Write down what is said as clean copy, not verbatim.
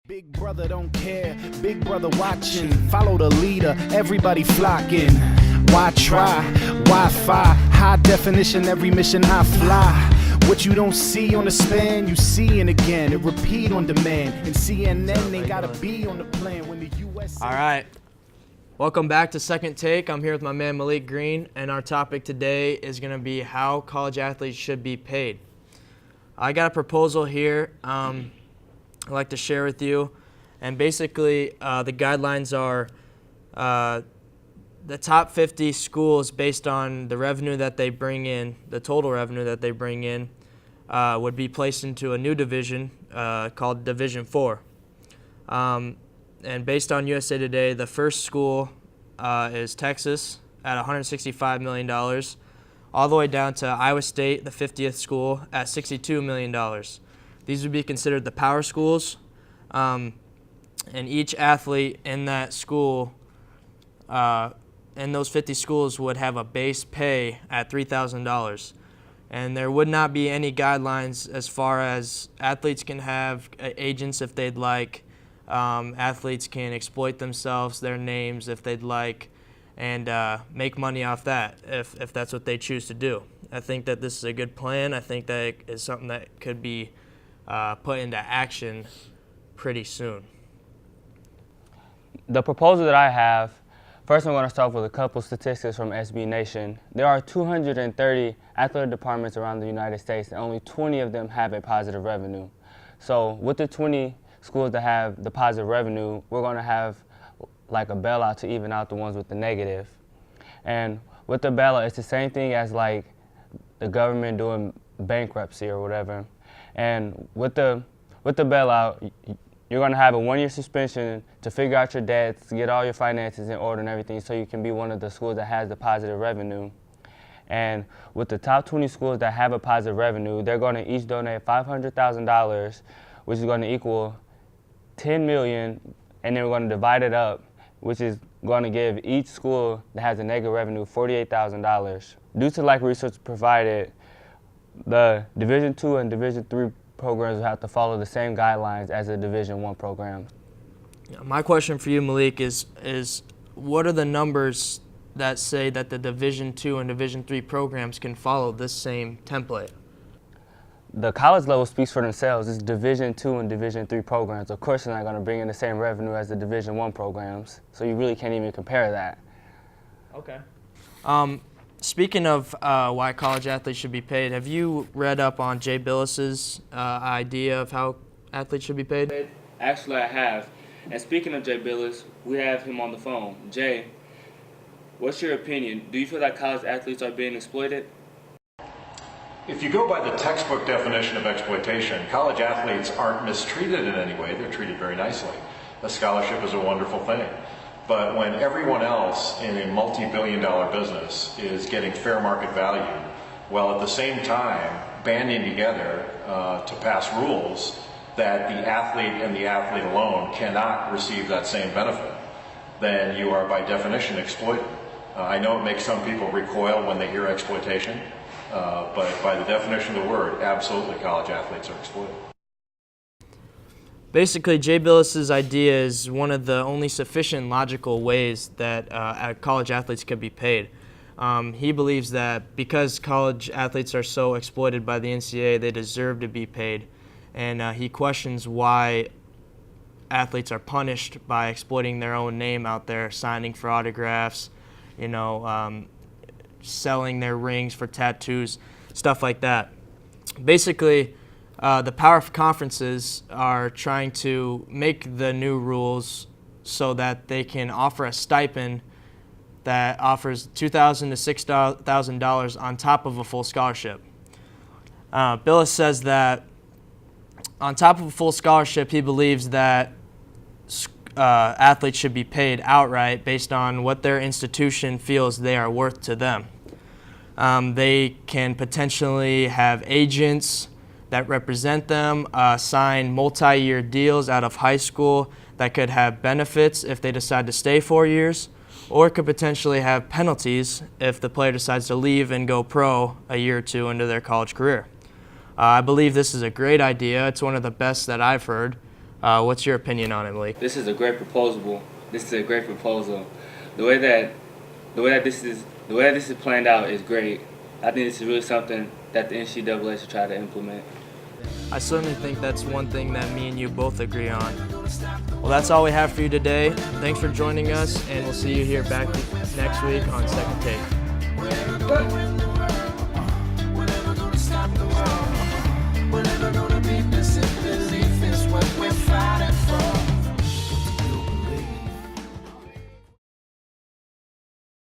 Big brother don't care, big brother watching. Follow the leader, everybody flocking. Why try? Wi-Fi, high definition, every mission I fly. What you don't see on the span, you see and again. It repeat on demand. And CNN ain't gotta be on the plan when the U.S. All right. Welcome back to Second Take. I'm here with my man Malik Green, and our topic today is going to be how college athletes should be paid. I got a proposal here I'd like to share with you, and basically the guidelines are the top 50 schools based on the revenue that they bring in, the total revenue that they bring in, would be placed into a new division called Division 4. And based on USA Today, the first school is Texas at $165 million, all the way down to Iowa State, the 50th school, at $62 million. These would be considered the power schools, and each athlete in that school, in those 50 schools, would have a base pay at $3,000. And there would not be any guidelines as far as athletes can have agents if they'd like. Athletes can exploit themselves, their names if they'd like, and make money off that if that's what they choose to do. I think that this is a good plan. I think that it is something that could be put into action pretty soon. The proposal that I have, first I'm going to start with a couple statistics from SB Nation. There are 230 athletic departments around the United States, and only 20 of them have a positive revenue. So with the 20 schools that have the positive revenue, we're going to have like a bailout to even out the ones with the negative. And with the bailout, it's the same thing as like the government doing bankruptcy or whatever. And with the bailout, you're going to have a 1-year suspension to figure out your debts, get all your finances in order and everything, so you can be one of the schools that has the positive revenue. And with the top 20 schools that have a positive revenue, they're going to each donate $500,000, which is going to equal $10 million, and then we're going to divide it up, which is going to give each school that has a negative revenue $48,000. Due to lack of research provided, the Division II and Division III programs will have to follow the same guidelines as the Division I program. My question for you, Malik, is what are the numbers that say that the Division II and Division III programs can follow this same template? The college level speaks for themselves. It's Division II and Division III programs. Of course, they're not going to bring in the same revenue as the Division I programs, so you really can't even compare that. Okay. Speaking of why college athletes should be paid, have you read up on Jay Bilas's idea of how athletes should be paid? Actually, I have. And speaking of Jay Bilas, we have him on the phone. Jay, what's your opinion? Do you feel that college athletes are being exploited? If you go by the textbook definition of exploitation, college athletes aren't mistreated in any way. They're treated very nicely. A scholarship is a wonderful thing. But when everyone else in a multi-billion-dollar business is getting fair market value, while at the same time banding together to pass rules that the athlete and the athlete alone cannot receive that same benefit, then you are by definition exploited. I know it makes some people recoil when they hear exploitation, but by the definition of the word, absolutely college athletes are exploited. Basically, Jay Bilas's idea is one of the only sufficient logical ways that college athletes could be paid. He believes that because college athletes are so exploited by the NCAA, they deserve to be paid. And he questions why athletes are punished by exploiting their own name out there, signing for autographs, selling their rings for tattoos, stuff like that. Basically, the power conferences are trying to make the new rules so that they can offer a stipend that offers $2,000 to $6,000 on top of a full scholarship. Bilas says that on top of a full scholarship, he believes that athletes should be paid outright based on what their institution feels they are worth to them. They can potentially have agents that represent them, sign multi-year deals out of high school that could have benefits if they decide to stay 4 years, or could potentially have penalties if the player decides to leave and go pro a year or two into their college career. I believe this is a great idea. It's one of the best that I've heard. What's your opinion on it, Lee? This is a great proposal. The way that this is planned out is great. I think this is really something that the NCAA should try to implement. I certainly think that's one thing that me and you both agree on. Well, that's all we have for you today. Thanks for joining us, and we'll see you here back next week on Second Take.